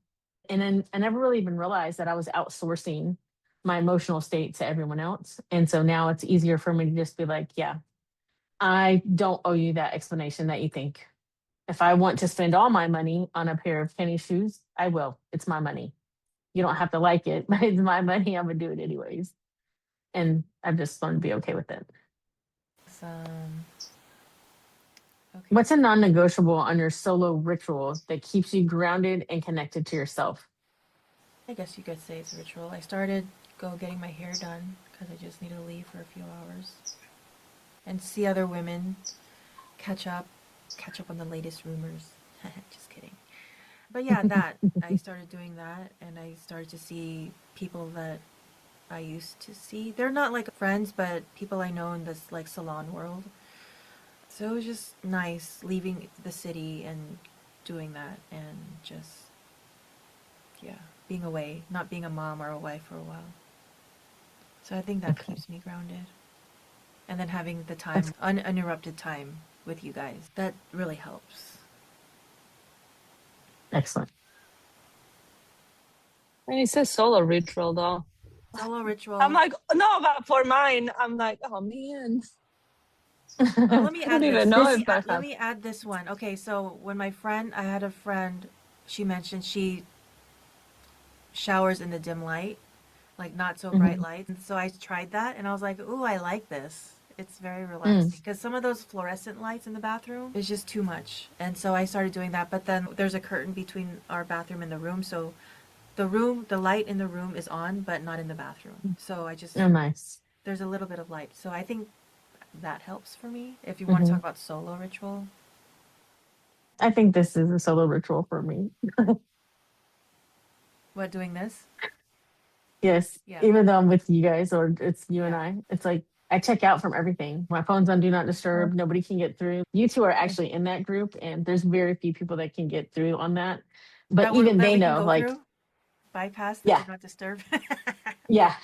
And then I never really even realized that I was outsourcing my emotional state to everyone else. And so now it's easier for me to just be like, yeah, I don't owe you that explanation that you think. If I want to spend all my money on a pair of tennis shoes, I will. It's my money. You don't have to like it, but it's my money. I'm going to do it anyways. And I've just learned to be okay with it. Some. Okay. What's a non negotiable on your solo ritual that keeps you grounded and connected to yourself? I guess you could say it's a ritual. I started getting my hair done because I just needed to leave for a few hours and see other women catch up on the latest rumors. Just kidding. But yeah, that I started doing that, and I started to see people that I used to see. They're not like friends, but people I know in this like salon world. So it was just nice leaving the city and doing that, and just yeah, being away, not being a mom or a wife for a while. So I think that Okay. keeps me grounded. And then having the time, That's uninterrupted time with you guys, that really helps. excellent. And it's a solo ritual though. Solo I'm ritual. like, no, but for mine, I'm like, oh man, Oh, let me I don't add even this. know if I Let have. me add this one. Okay, so when I had a friend, she mentioned she showers in the dim light, like not so bright Mhm. lights. And so I tried that, and I was like, ooh, I like this. It's very Mm. relaxing because some of those fluorescent lights in the bathroom is just too much. And so I started doing that. But then there's a curtain between our bathroom and the room, so the light in the room is on, but not in the bathroom. So Oh, nice. there's a little bit of light. So I think that helps for me. If you want to Hmm. talk about solo ritual, I think this is a solo ritual for me. what, doing this? Yes, Yeah, even though I'm with you guys or it's you and yeah. I, it's like I check out from everything. My phone's on do not Uh, disturb. Nobody can get through. You two are actually in that group, and there's very few people that can get through on that. But even That they we can know, go like, through, bypass the do yeah, not disturb. yeah,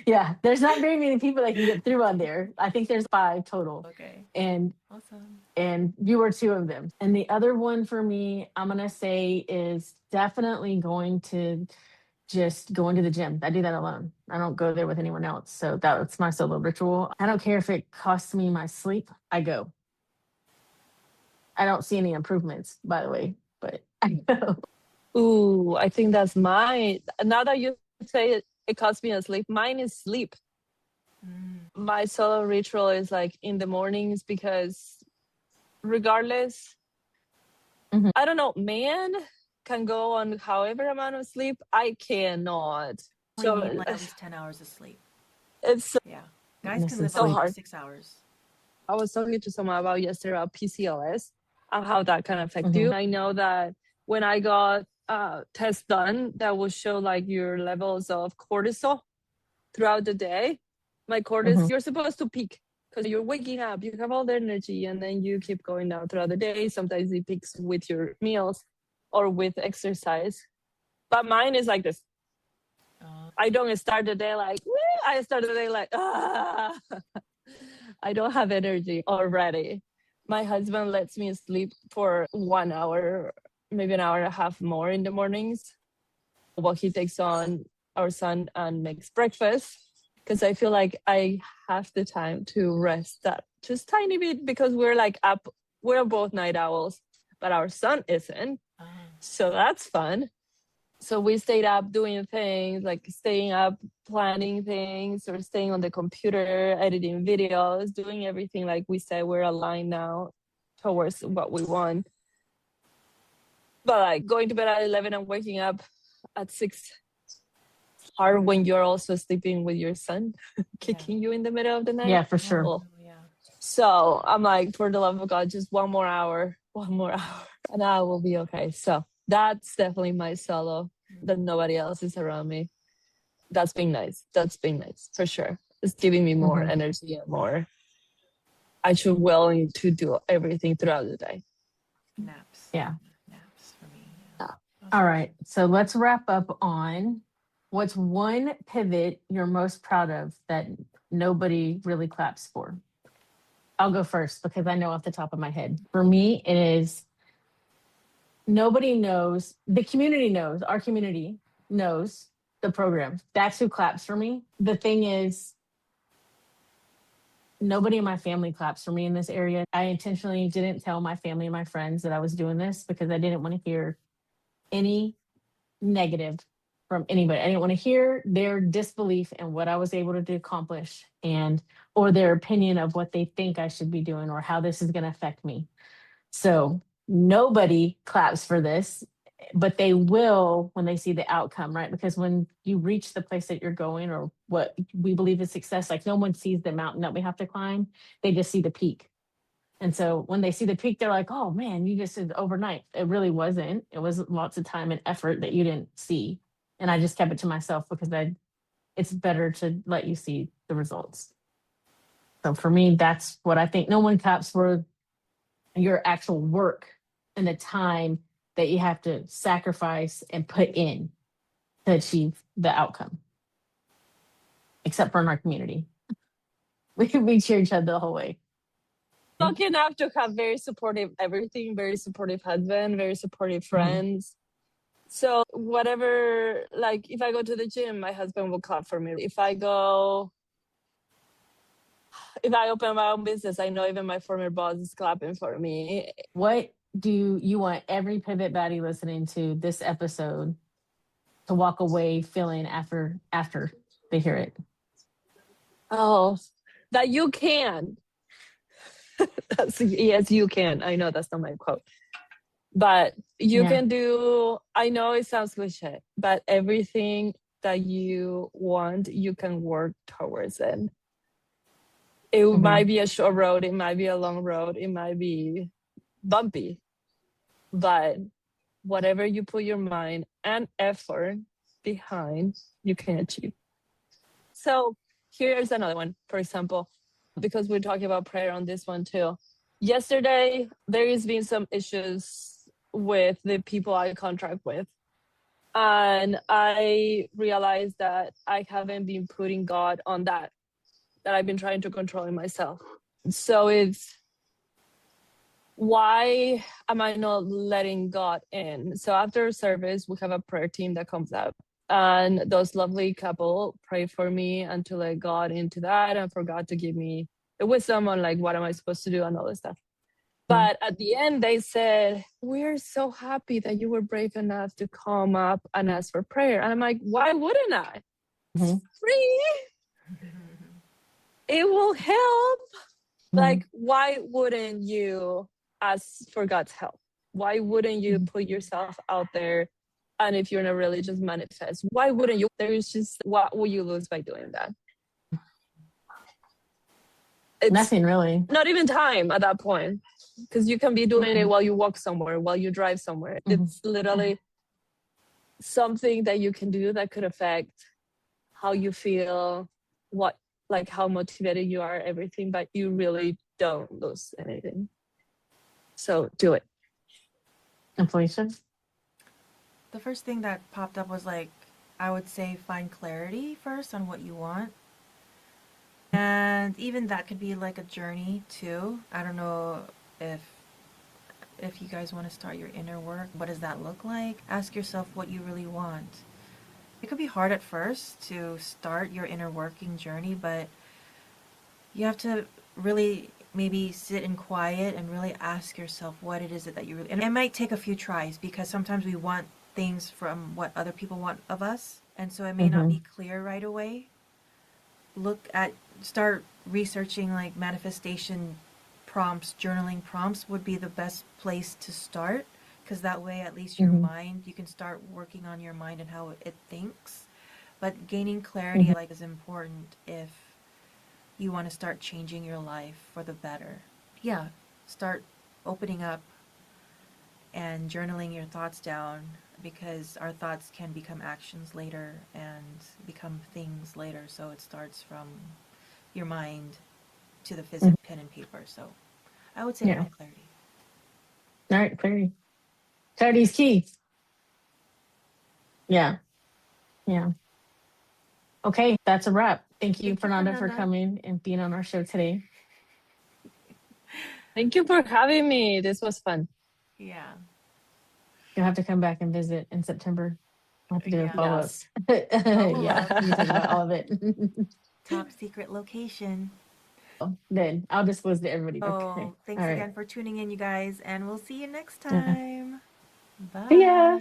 yeah. There's not very many people that can get through on there. I think there's 5 total, Okay, and awesome. you are 2 of them. And the other one for me, I'm gonna say is definitely going to just going to the gym. I do that alone. I don't go there with anyone else. So that's my solo ritual. I don't care if it costs me my sleep. I go. I don't see any improvements, by the way, but I go. Ooh, I think that's mine. Now that you say it, it costs me a sleep. Mine is sleep. Mm. My solo ritual is like in the mornings because regardless, Mhm. I don't know, man can go on however amount of sleep. I cannot. Only So need like at least 10 hours of sleep. it's Yeah. Guys can Honestly, live up so to sleep. like hard. 6 hours. I was talking to someone about yesterday about PCOS and how that can affect Hmm. you. I know that when I got test done, that will show like your levels of cortisol throughout the day. My Hmm. cortisol, you're supposed to peak because you're waking up, you have all the energy, and then you keep going down throughout the day. Sometimes it peaks with your meals or with exercise. But mine is like this. Uh, I don't start the day like, woo! I start the day like, ah. I don't have energy already. My husband lets me sleep for 1 hour, maybe an hour and a half more in the mornings while he takes on our son and makes breakfast. Because I feel like I have the time to rest that just tiny bit because we're like up, we're both night owls, but our son isn't. uh, So that's fun. So we stayed up doing things like staying up planning things or staying on the computer editing videos, doing everything like we said. We're aligned now towards what we want, but like going to bed at 11 and waking up at 6, hard when you're also sleeping with your son yeah. kicking you in the middle of the night. Yeah, for Oh, sure. Oh, yeah. so I'm like, for the love of God, just one more hour, one more hour, and I will be okay. So that's definitely my solo, that nobody else is around me. That's been nice. That's been nice for sure. It's giving me more Hmm. energy and more. I should willing to do everything throughout the day. Naps. Yeah. Naps for me. Yeah. Yeah. All Awesome. right. So let's wrap up on what's one pivot you're most proud of that nobody really claps for. I'll go first because I know off the top of my head. For me, it is nobody knows, the community knows, our community knows the program. That's who claps for me. The thing is, nobody in my family claps for me in this area. I intentionally didn't tell my family and my friends that I was doing this because I didn't want to hear any negative from anybody. I didn't want to hear their disbelief in what I was able to accomplish and or their opinion of what they think I should be doing or how this is going to affect me. So nobody claps for this, but they will when they see the outcome, right? Because when you reach the place that you're going or what we believe is success, like no one sees the mountain that we have to climb, they just see the peak. And so when they see the peak, they're like, oh man, you just did overnight. It really wasn't. It was lots of time and effort that you didn't see. And I just kept it to myself because it's better to let you see the results. So for me, that's what I think. No one claps for your actual work and the time that you have to sacrifice and put in to achieve the outcome, except for in our community. We cheer each other the whole way. Lucky enough to have very supportive everything, very supportive husband, very supportive friends. So whatever, like if I go to the gym, my husband will clap for me. If I open my own business, I know even my former boss is clapping for me. What do you want every pivot baddie listening to this episode to walk away feeling after they hear it? Oh, that you can. Yes, you can. I know that's not my quote. But you can do, I know it sounds cliche, but everything that you want, you can work towards it. It might be a short road, it might be a long road, it might be bumpy, but whatever you put your mind and effort behind, you can achieve. So here's another one, for example, because we're talking about prayer on this one too. Yesterday, there has been some issues with the people I contract with. And I realized that I haven't been putting God on that I've been trying to control in myself. So it's, why am I not letting God in? So after service, we have a prayer team that comes up. And those lovely couple pray for me and to let God into that and for God to give me the wisdom on like what am I supposed to do and all this stuff. But at the end, they said, we're so happy that you were brave enough to come up and ask for prayer. And I'm like, why wouldn't I? It's free. It will help. Like, why wouldn't you ask for God's help? Why wouldn't you put yourself out there? And if you're in a religious manifest, why wouldn't you? There's just, what will you lose by doing that? It's nothing really. Not even time at that point. Because you can be doing it while you walk somewhere, while you drive somewhere. It's literally something that you can do that could affect how you feel, like how motivated you are, everything, but you really don't lose anything. So do it. Inflation? The first thing that popped up was like, I would say find clarity first on what you want. And even that could be like a journey too. I don't know if you guys want to start your inner work, what does that look like? Ask yourself what you really want. It could be hard at first to start your inner working journey, but you have to really maybe sit in quiet and really ask yourself what it is that you really, and it might take a few tries because sometimes we want things from what other people want of us, and so it may not be clear right away. Start researching like manifestation prompts, journaling prompts would be the best place to start, because that way at least your mind, you can start working on your mind and how it thinks. But gaining clarity like is important if you want to start changing your life for the better. Yeah, start opening up and journaling your thoughts down, because our thoughts can become actions later and become things later. So it starts from your mind to the physical pen and paper. So I would say find clarity. All right, clarity. Clarity is key. Yeah. Okay, that's a wrap. Thank you, Fernanda, for coming and being on our show today. Thank you for having me. This was fun. Yeah. You'll have to come back and visit in September. We'll have to do a follow-up. Follow-up. We talk about all of it. Top secret location. Then I'll disclose to everybody. Okay. Thanks again for tuning in, you guys, and we'll see you next time. Bye. See ya.